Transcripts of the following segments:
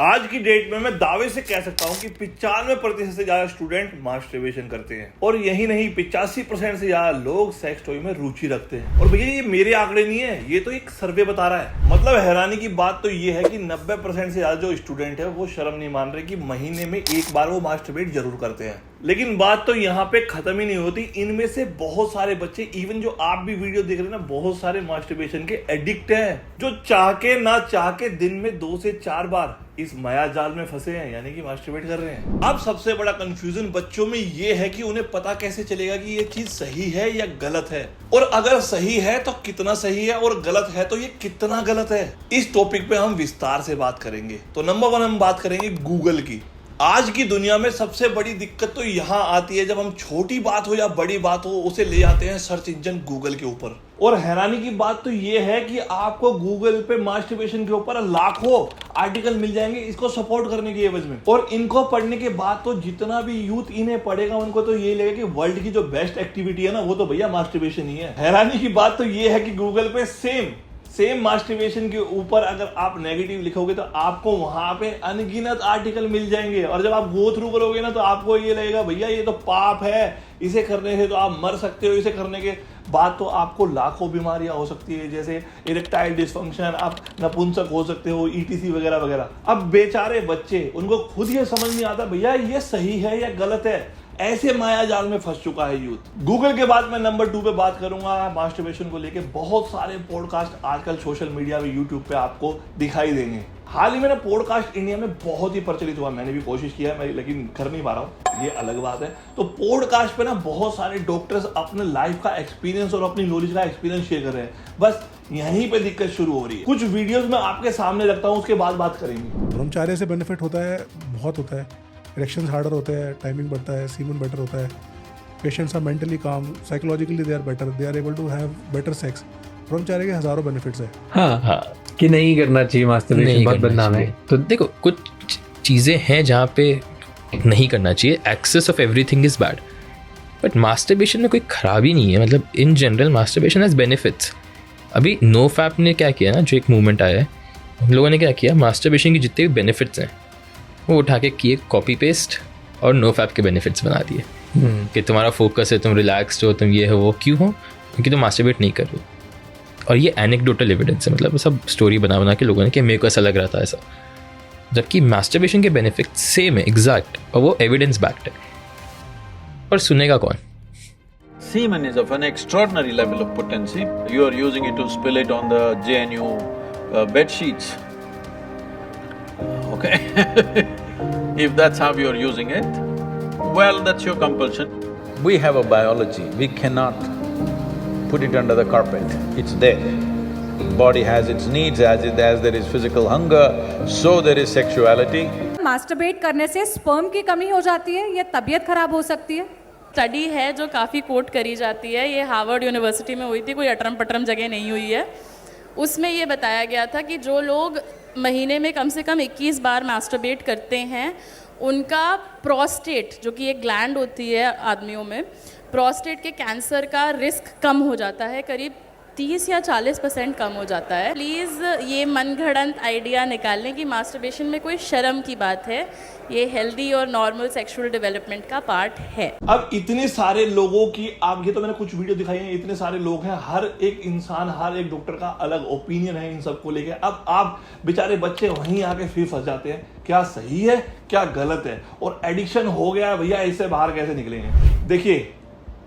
आज की डेट में मैं दावे से कह सकता हूं कि 95% से ज्यादा स्टूडेंट मास्टरबेशन करते हैं और यही नहीं 85% से ज्यादा लोग सेक्स टॉय में रुचि रखते हैं। और भैया ये मेरे आंकड़े नहीं है, ये तो एक सर्वे बता रहा है। मतलब हैरानी की बात तो ये है कि 90% से ज्यादा जो स्टूडेंट है वो शर्म नहीं मान रहे कि महीने में एक बार वो मास्टरबेट जरूर करते हैं। लेकिन बात तो यहाँ पे खत्म ही नहीं होती। इनमें से बहुत सारे बच्चे, इवन जो आप भी वीडियो देख रहे हैं ना, बहुत सारे मास्टरबेशन के एडिक्ट हैं, जो चाह के ना चाह के दिन में 2 से 4 बार इस माया जाल में फंसे हैं, यानी कि मास्टरबेट कर रहे हैं। अब सबसे बड़ा कंफ्यूजन बच्चों में ये है कि उन्हें पता कैसे चलेगा कि ये चीज सही है या गलत है, और अगर सही है तो कितना सही है, और गलत है तो ये कितना गलत है। इस टॉपिक पे हम विस्तार से बात करेंगे। तो नंबर 1 हम बात करेंगे गूगल की। आज की दुनिया में सबसे बड़ी दिक्कत तो यहां आती है जब हम छोटी बात हो या बड़ी बात हो उसे ले जाते हैं सर्च इंजन गूगल के ऊपर। और हैरानी की बात तो ये है कि आपको गूगल पे मास्टरबेशन के ऊपर लाखों आर्टिकल मिल जाएंगे इसको सपोर्ट करने की एवज में। और इनको पढ़ने के बाद तो जितना भी यूथ इन्हें पढ़ेगा उनको तो ये लगेगा कि वर्ल्ड की जो बेस्ट एक्टिविटी है ना, वो तो भैया मास्टरबेशन ही है। हैरानी की बात तो ये है कि गूगल पे सेम मास्टरबेशन के ऊपर अगर आप नेगेटिव लिखोगे तो आपको वहां पे अनगिनत आर्टिकल मिल जाएंगे, और जब आप गो थ्रू करोगे ना तो आपको ये लगेगा भैया ये तो पाप है, इसे करने से तो आप मर सकते हो, इसे करने के बाद तो आपको लाखों बीमारियां हो सकती है, जैसे इरेक्टाइल डिस्फंक्शन, आप नपुंसक हो सकते हो, ईटीसी वगैरह वगैरह। अब बेचारे बच्चे, उनको खुद ये समझ नहीं आता भैया ये सही है या गलत है, ऐसे माया जाल में फंस चुका है यूथ। गूगल के बाद मैं नंबर 2 पे बात करूंगा मास्टरबेशन को लेके। बहुत सारे पॉडकास्ट आजकल सोशल मीडिया पे, यूट्यूब पे आपको दिखाई देंगे। हाल ही में ना पॉडकास्ट इंडिया में बहुत ही प्रचलित हुआ, मैंने भी कोशिश किया है लेकिन कर नहीं पा रहा हूँ, ये अलग बात है। तो पॉडकास्ट पे ना बहुत सारे डॉक्टर्स अपने लाइफ का एक्सपीरियंस और अपनी नॉलेज का एक्सपीरियंस शेयर कर रहे हैं। बस यहीं पे दिक्कत शुरू हो रही है। कुछ वीडियोस में आपके सामने रखता हूँ, उसके बाद बात करेंगे। ब्रह्मचार्य से बेनिफिट होता है, बहुत होता है। इरेक्शंस हार्डर होते हैं, टाइमिंग बढ़ता है, सीमन बेटर होता है, patients are mentally calm, psychologically they are better, they are able to have better sex. ब्रह्मचार्य के हजारों बेनिफिट्स हैं। हाँ कि नहीं करना चाहिए मास्टरबेशन, बहुत बदनाम है। तो देखो कुछ चीज़ें हैं जहाँ पे नहीं करना चाहिए। Excess of everything is bad, but masturbation में कोई खराबी नहीं है। मतलब in general masturbation has benefits. अभी नो फैप ने क्या किया ना, जो एक मूवमेंट आया है, उन लोगों ने क्या किया, मास्टरबेशन की जितने भी बेनिफिट्स हैं वो उठा के किए कॉपी पेस्ट और नो फैप के बेनिफिट्स बना दिए कि तुम्हारा फोकस है, तुम रिलैक्स्ड हो, तुम ये हो वो। क्यों हो? क्योंकि तुम मास्टरबेट नहीं कर रहे हो। और ये एनेक्डोटल एविडेंस है, मतलब सब स्टोरी बना के लोगों ने कि मेरे को ऐसा लग रहा था ऐसा, जबकि मास्टरबेशन के बेनिफिट्स सेम है एग्जैक्ट, और वो एविडेंस बैक्ड है। पर सुनेगा कौन? Semen is of an extraordinary level of potency. You are using it to spill it on the JNU bed sheets. Okay? If that's how you're using it, well, that's your compulsion. We have a biology, we cannot put it under the carpet, it's there. Body has its needs, as there is physical hunger, so there is sexuality. Masturbate करने से sperm की कमी हो जाती है या तबीयत खराब हो सकती है। स्टडी है जो काफ़ी कोट करी जाती है, ये हार्वर्ड यूनिवर्सिटी में हुई थी, कोई अटरम पटरम जगह नहीं हुई है। उसमें ये बताया गया था कि जो लोग महीने में कम से कम 21 बार मास्टरबेट करते हैं, उनका प्रोस्टेट, जो कि एक ग्लैंड होती है आदमियों में, प्रोस्टेट के कैंसर का रिस्क कम हो जाता है, करीब 30 या 40% कम हो जाता है। प्लीज़ ये मनगढ़ंत आइडिया निकालने की मास्टरबेशन में कोई शर्म की बात है, ये हेल्दी और नॉर्मल सेक्सुअल डेवलपमेंट का पार्ट है। अब इतने सारे लोगों की, आप ये तो मैंने कुछ वीडियो दिखाई है, इतने सारे लोग हैं, हर एक इंसान, हर एक डॉक्टर का अलग ओपिनियन है इन सबको लेके। अब आप बेचारे बच्चे वहीं आके फिर फंस जाते हैं, क्या सही है क्या गलत है, और एडिक्शन हो गया भैया, इससे बाहर कैसे निकलेंगे। देखिए,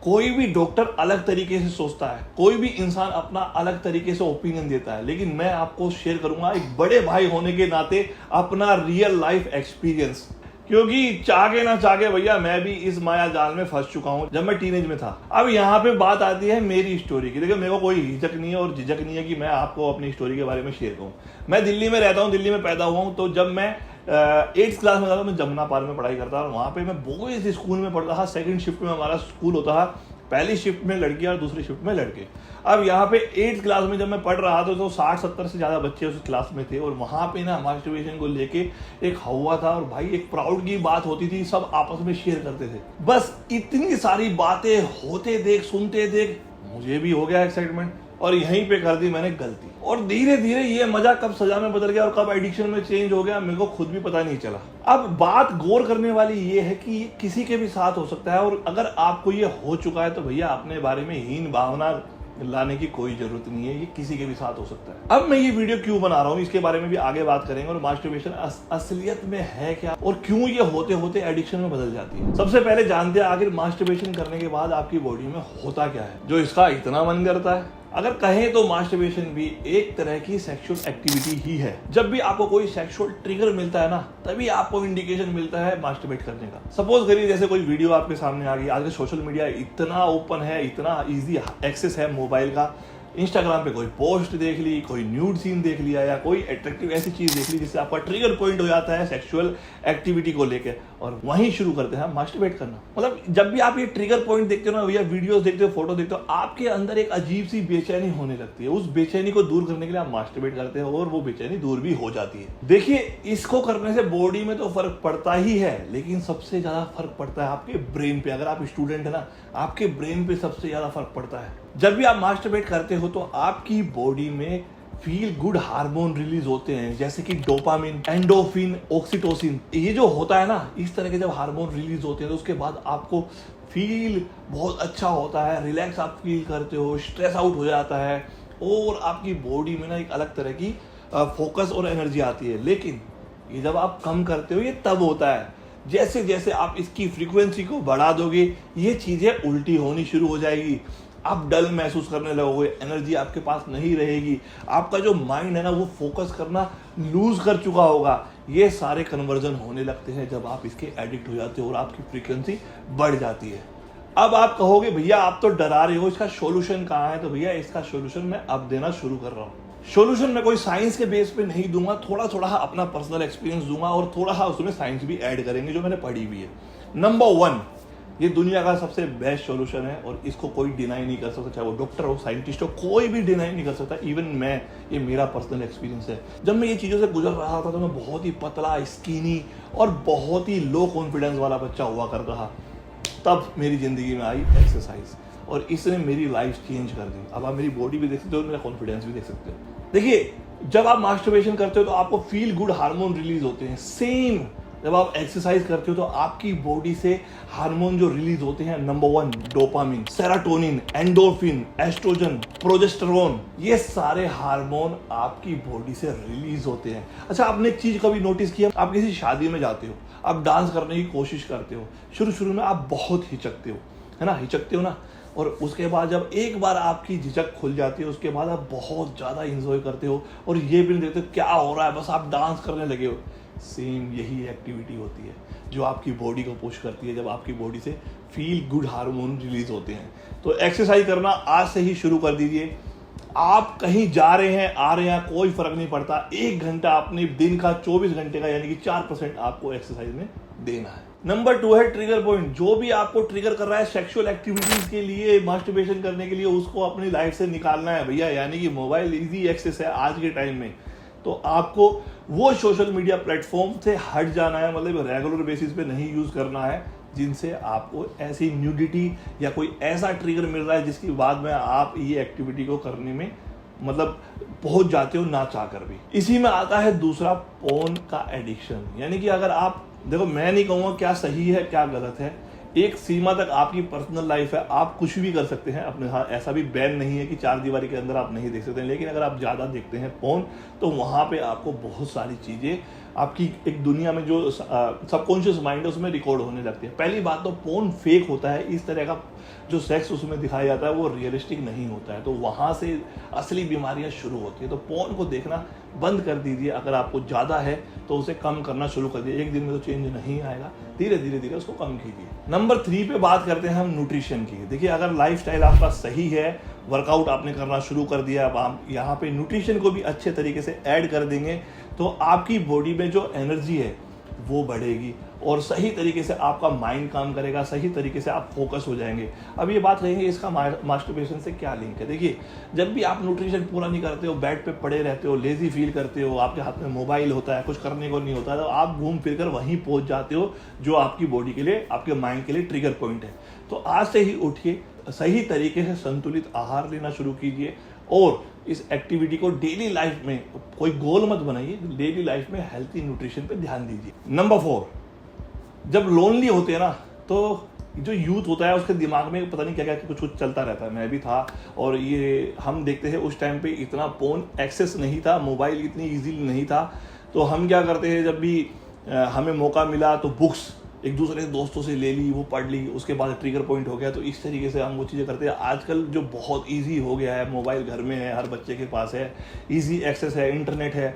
कोई भी डॉक्टर अलग तरीके से सोचता है, कोई भी इंसान अपना अलग तरीके से ओपिनियन देता है, लेकिन मैं आपको शेयर करूंगा एक बड़े भाई होने के नाते अपना रियल लाइफ एक्सपीरियंस। क्योंकि चाहे ना चाहे भैया मैं भी इस माया जाल में फंस चुका हूं जब मैं टीनेज में था। अब यहाँ पे बात आती है मेरी स्टोरी की। देखिए, मेरे को कोई हिचक नहीं है और झिझक नहीं है कि मैं आपको अपनी स्टोरी के बारे में शेयर करूं। मैं दिल्ली में रहता हूँ, दिल्ली में पैदा हुआ हूँ। तो जब मैं 8th क्लास में था, मैं जमुना पार्क में पढ़ाई करता था, और वहाँ पे मैं बॉयज स्कूल में पढ़ता था। सेकंड शिफ्ट में हमारा स्कूल होता था, पहली शिफ्ट में लड़कियां और दूसरी शिफ्ट में लड़के। अब यहाँ पे 8th क्लास में जब मैं पढ़ रहा था तो 60-70 से ज्यादा बच्चे उस क्लास में थे, और वहां पे ना मास्टरबेशन को लेके एक हवा था, और भाई एक प्राउड की बात होती थी, सब आपस में शेयर करते थे। बस इतनी सारी बातें होते देख, सुनते देख, मुझे भी हो गया एक्साइटमेंट, और यहीं पे कर दी मैंने गलती। और धीरे धीरे ये मजा कब सजा में बदल गया और कब एडिक्शन में चेंज हो गया मेरे को खुद भी पता नहीं चला। अब बात गौर करने वाली ये है कि ये किसी के भी साथ हो सकता है, और अगर आपको ये हो चुका है तो भैया अपने बारे में हीन भावना लाने की कोई जरूरत नहीं है, ये किसी के भी साथ हो सकता है। अब मैं ये वीडियो क्यों बना रहा हूँ इसके बारे में भी आगे बात करेंगे, और मास्टरबेशन असलियत में है क्या और क्यों ये होते होते एडिक्शन में बदल जाती है। सबसे पहले जानते हैं आखिर मास्टरबेशन करने के बाद आपकी बॉडी में होता क्या है जो इसका इतना मन करता है। अगर कहें तो मास्टरबेशन भी एक तरह की सेक्सुअल एक्टिविटी ही है। जब भी आपको कोई सेक्सुअल ट्रिगर मिलता है ना, तभी आपको इंडिकेशन मिलता है मास्टरबेट करने का। सपोज करिए जैसे कोई वीडियो आपके सामने आ गई, आज सोशल मीडिया इतना ओपन है, इतना इजी एक्सेस है मोबाइल का, इंस्टाग्राम पे कोई पोस्ट देख ली, कोई न्यूड सीन देख लिया, या कोई अट्रैक्टिव ऐसी चीज देख ली जिससे आपका ट्रिगर पॉइंट हो जाता है सेक्सुअल एक्टिविटी को लेकर, और वहीं शुरू करते हैं मास्टरबेट करना। मतलब जब भी आप ये ट्रिगर पॉइंट देखते हो ना, या वीडियोस देखते हो, फोटो देखते हो, आपके अंदर एक अजीब सी बेचैनी होने लगती है। उस बेचैनी को दूर करने के लिए आप मास्टरबेट करते हो और वो बेचैनी दूर भी हो जाती है। देखिए, इसको करने से बॉडी में तो फर्क पड़ता ही है, लेकिन सबसे ज्यादा फर्क पड़ता है आपके ब्रेन पे। अगर आप स्टूडेंट है ना, आपके ब्रेन पे सबसे ज्यादा फर्क पड़ता है। जब भी आप मास्टरबेट करते हो तो आपकी बॉडी में फील गुड हार्मोन रिलीज होते हैं, जैसे कि डोपामिन, एंडोफिन, ऑक्सीटोसिन। ये जो होता है ना, इस तरह के जब हार्मोन रिलीज होते हैं तो उसके बाद आपको फील बहुत अच्छा होता है, रिलैक्स आप फील करते हो, स्ट्रेस आउट हो जाता है, और आपकी बॉडी में ना एक अलग तरह की फोकस और एनर्जी आती है। लेकिन ये जब आप कम करते हो, ये तब होता है जैसे जैसे आप इसकी फ्रीक्वेंसी को बढ़ा दोगे, ये चीजें उल्टी होनी शुरू हो जाएगी। आप डल महसूस करने लगोगे, एनर्जी आपके पास नहीं रहेगी, आपका जो माइंड है ना वो फोकस करना लूज कर चुका होगा। ये सारे कन्वर्जन होने लगते हैं जब आप इसके एडिक्ट हो जाते हो और आपकी फ्रीक्वेंसी बढ़ जाती है। अब आप कहोगे भैया आप तो डरा रहे हो, इसका सोल्यूशन कहाँ है? तो भैया इसका सोल्यूशन मैं अब देना शुरू कर रहा हूँ। सोल्यूशन मैं कोई साइंस के बेस पे नहीं दूंगा, थोड़ा थोड़ा अपना पर्सनल एक्सपीरियंस दूंगा और थोड़ा उसमें साइंस भी ऐड करेंगे जो मैंने पढ़ी हुई है। नंबर 1, ये दुनिया का सबसे बेस्ट सॉल्यूशन है और इसको कोई डिनाई नहीं कर सकता, चाहे वो डॉक्टर हो, साइंटिस्ट हो, कोई भी डिनाई नहीं कर सकता। इवन मैं, ये मेरा पर्सनल एक्सपीरियंस है। जब मैं ये चीज़ों से गुजर रहा था तो मैं बहुत ही पतला, स्किनी और बहुत ही लो कॉन्फिडेंस वाला बच्चा हुआ करता था। तब मेरी ज़िंदगी में आई एक्सरसाइज और इसने मेरी लाइफ चेंज कर दी। अब आप मेरी बॉडी भी देख सकते हो, मेरा कॉन्फिडेंस भी देख सकते हो। देखिए, जब आप मास्टरबेशन करते हो तो आपको फील गुड हार्मोन रिलीज होते हैं। सेम जब आप एक्सरसाइज करते हो तो आपकी बॉडी से हार्मोन जो रिलीज होते हैं, number 1 dopamine, serotonin, endorphin, oestrogen, progesterone, ये सारे हार्मोन आपकी बॉडी से रिलीज होते हैं। अच्छा, आपने एक चीज कभी नोटिस किया? आप किसी शादी में जाते हो, आप डांस करने की कोशिश करते हो, शुरू में आप बहुत हिचकते हो, है ना, हिचकते हो ना, और उसके बाद जब एक बार आपकी झिझक खुल जाती है, उसके बाद आप बहुत ज़्यादा इंजॉय करते हो और ये भी नहीं देखते क्या हो रहा है, बस आप डांस करने लगे हो। सेम यही एक्टिविटी होती है जो आपकी बॉडी को पुश करती है, जब आपकी बॉडी से फील गुड हार्मोन रिलीज होते हैं। तो एक्सरसाइज करना आज से ही शुरू कर दीजिए। आप कहीं जा रहे हैं, आ रहे हैं, कोई फर्क नहीं पड़ता। 1 घंटा अपने दिन का 24 घंटे का, यानी कि 4% आपको एक्सरसाइज में देना है। नंबर 2 है ट्रिगर पॉइंट। जो भी आपको ट्रिगर कर रहा है सेक्सुअल एक्टिविटीज के लिए, मास्टरबेशन करने के लिए, उसको अपनी लाइफ से निकालना है भैया। यानी कि मोबाइल इजी एक्सेस है आज के टाइम में, तो आपको वो सोशल मीडिया प्लेटफॉर्म से हट जाना है, मतलब रेगुलर बेसिस पे नहीं यूज करना है जिनसे आपको ऐसी न्यूडिटी या कोई ऐसा ट्रिगर मिल रहा है जिसकी बाद में आप ये एक्टिविटी को करने में मतलब पहुंच जाते हो ना चाहकर भी। इसी में आता है दूसरा, पोर्न का एडिक्शन। यानी कि अगर आप देखो, मैं नहीं कहूँगा क्या सही है क्या गलत है, एक सीमा तक आपकी पर्सनल लाइफ है, आप कुछ भी कर सकते हैं अपने साथ। ऐसा भी बैन नहीं है कि 4 दीवारी के अंदर आप नहीं देख सकते, लेकिन अगर आप ज़्यादा देखते हैं पोर्न तो वहाँ पे आपको बहुत सारी चीज़ें आपकी एक दुनिया में जो सबकॉन्शियस माइंड है उसमें रिकॉर्ड होने लगती है। पहली बात तो पोर्न फेक होता है, इस तरह का जो सेक्स उसमें दिखाया जाता है वो रियलिस्टिक नहीं होता है, तो वहाँ से असली बीमारियाँ शुरू होती है। तो पोर्न को देखना बंद कर दीजिए। अगर आपको ज़्यादा है तो उसे कम करना शुरू कर दीजिए। एक दिन में तो चेंज नहीं आएगा, धीरे धीरे उसको कम कीजिए। नंबर 3 पे बात करते हैं हम न्यूट्रिशन की। देखिए, अगर लाइफस्टाइल आपका सही है, वर्कआउट आपने करना शुरू कर दिया, अब आप यहाँ पे न्यूट्रिशन को भी अच्छे तरीके से ऐड कर देंगे तो आपकी बॉडी में जो एनर्जी है वो बढ़ेगी और सही तरीके से आपका माइंड काम करेगा, सही तरीके से आप फोकस हो जाएंगे। अब ये बात कहेंगे इसका मास्टरबेशन से क्या लिंक है? देखिए, जब भी आप न्यूट्रिशन पूरा नहीं करते हो, बेड पे पड़े रहते हो, लेजी फील करते हो, आपके हाथ में मोबाइल होता है, कुछ करने को नहीं होता, तो आप घूम फिर कर वहीं पहुंच जाते हो जो आपकी बॉडी के लिए, आपके माइंड के लिए ट्रिगर पॉइंट है। तो आज से ही उठिए, सही तरीके से संतुलित आहार लेना शुरू कीजिए और इस एक्टिविटी को डेली लाइफ में, कोई गोल मत बनाइए, डेली लाइफ में हेल्थी न्यूट्रिशन पे ध्यान दीजिए। नंबर 4, जब लोनली होते हैं ना तो जो यूथ होता है उसके दिमाग में पता नहीं क्या क्या कुछ चलता रहता है। मैं भी था, और ये हम देखते हैं उस टाइम पे इतना फोन एक्सेस नहीं था, मोबाइल इतनी इजीली नहीं था, तो हम क्या करते हैं जब भी हमें मौका मिला तो बुक्स एक दूसरे दोस्तों से ले ली, वो पढ़ ली, उसके बाद ट्रिगर पॉइंट हो गया। तो इस तरीके से हम वो चीज़ें करते हैं। आजकल जो बहुत इजी हो गया है, मोबाइल घर में है, हर बच्चे के पास है, इजी एक्सेस है, इंटरनेट है,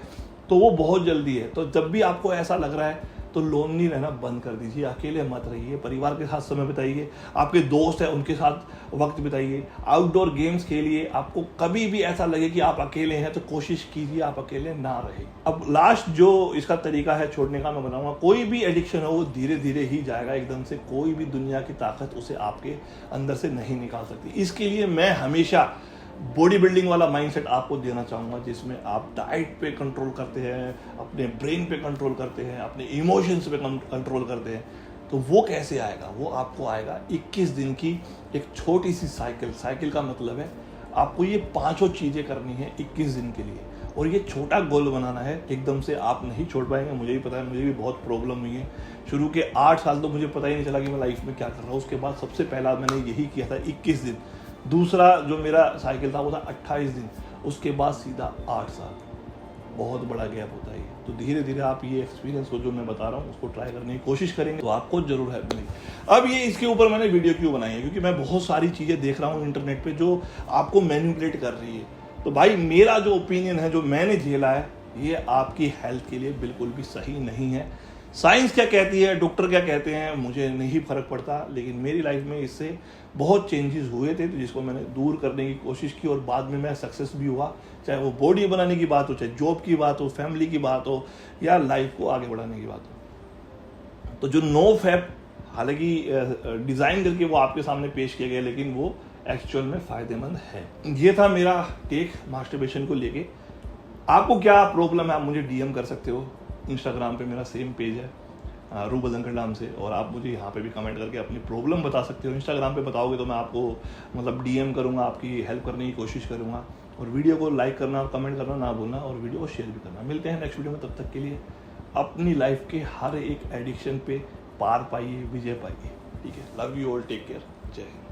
तो वो बहुत जल्दी है। तो जब भी आपको ऐसा लग रहा है तो लोनली रहना बंद कर दीजिए, अकेले मत रहिए, परिवार के साथ समय बिताइए, आपके दोस्त हैं उनके साथ वक्त बिताइए, आउटडोर गेम्स खेलिए। आपको कभी भी ऐसा लगे कि आप अकेले हैं तो कोशिश कीजिए आप अकेले ना रहे। अब लास्ट जो इसका तरीका है छोड़ने का मैं बताऊंगा, कोई भी एडिक्शन हो वो धीरे धीरे ही जाएगा, एकदम से कोई भी दुनिया की ताकत उसे आपके अंदर से नहीं निकाल सकती। इसके लिए मैं हमेशा बॉडी बिल्डिंग वाला माइंडसेट आपको देना चाहूँगा, जिसमें आप डाइट पे कंट्रोल करते हैं, अपने ब्रेन पे कंट्रोल करते हैं, अपने इमोशंस पे कंट्रोल करते हैं। तो वो कैसे आएगा? वो आपको आएगा 21 दिन की एक छोटी सी साइकिल का मतलब है आपको ये 5 चीज़ें करनी है 21 दिन के लिए, और ये छोटा गोल बनाना है। एकदम से आप नहीं छोड़ पाएंगे, मुझे भी पता है, मुझे भी बहुत प्रॉब्लम हुई है। शुरू के 8 साल तो मुझे पता ही नहीं चला कि मैं लाइफ में क्या कर रहा हूँ। उसके बाद सबसे पहला मैंने यही किया था 21 दिन। दूसरा जो मेरा साइकिल था वो था 28 दिन, उसके बाद सीधा 8 साल। बहुत बड़ा गैप होता है। तो धीरे धीरे आप ये एक्सपीरियंस को जो मैं बता रहा हूँ उसको ट्राई करने की कोशिश करेंगे तो आपको जरूर हेल्प मिलेगी। अब ये इसके ऊपर मैंने वीडियो क्यों बनाई है, क्योंकि मैं बहुत सारी चीज़ें देख रहा हूँ इंटरनेट पे जो आपको मैनिपुलेट कर रही है। तो भाई मेरा जो ओपिनियन है, जो मैंने झेला है, ये आपकी हेल्थ के लिए बिल्कुल भी सही नहीं है। साइंस क्या कहती है, डॉक्टर क्या कहते हैं, मुझे नहीं फर्क पड़ता, लेकिन मेरी लाइफ में इससे बहुत चेंजेस हुए थे, तो जिसको मैंने दूर करने की कोशिश की और बाद में मैं सक्सेस भी हुआ। चाहे वो बॉडी बनाने की बात हो, चाहे जॉब की बात हो, फैमिली की बात हो, या लाइफ को आगे बढ़ाने की बात हो। तो जो नो फैप हालांकि डिज़ाइन करके वो आपके सामने पेश किया गया, लेकिन वो एक्चुअल में फ़ायदेमंद है। ये था मेरा टेक मास्टरबेशन को लेके। आपको क्या प्रॉब्लम है आप मुझे डीएम कर सकते हो। इंस्टाग्राम पे मेरा सेम पेज है रूबदंकर नाम से, और आप मुझे यहाँ पे भी कमेंट करके अपनी प्रॉब्लम बता सकते हो। इंस्टाग्राम पे बताओगे तो मैं आपको मतलब डीएम करूँगा, आपकी हेल्प करने की कोशिश करूँगा। और वीडियो को लाइक करना और कमेंट करना ना भूलना, और वीडियो को शेयर भी करना। मिलते हैं नेक्स्ट वीडियो में, तब तक के लिए अपनी लाइफ के हर एक एडिक्शन पे पार पाइए, विजय पाइए। ठीक है, love you all, take care, जय हिंद।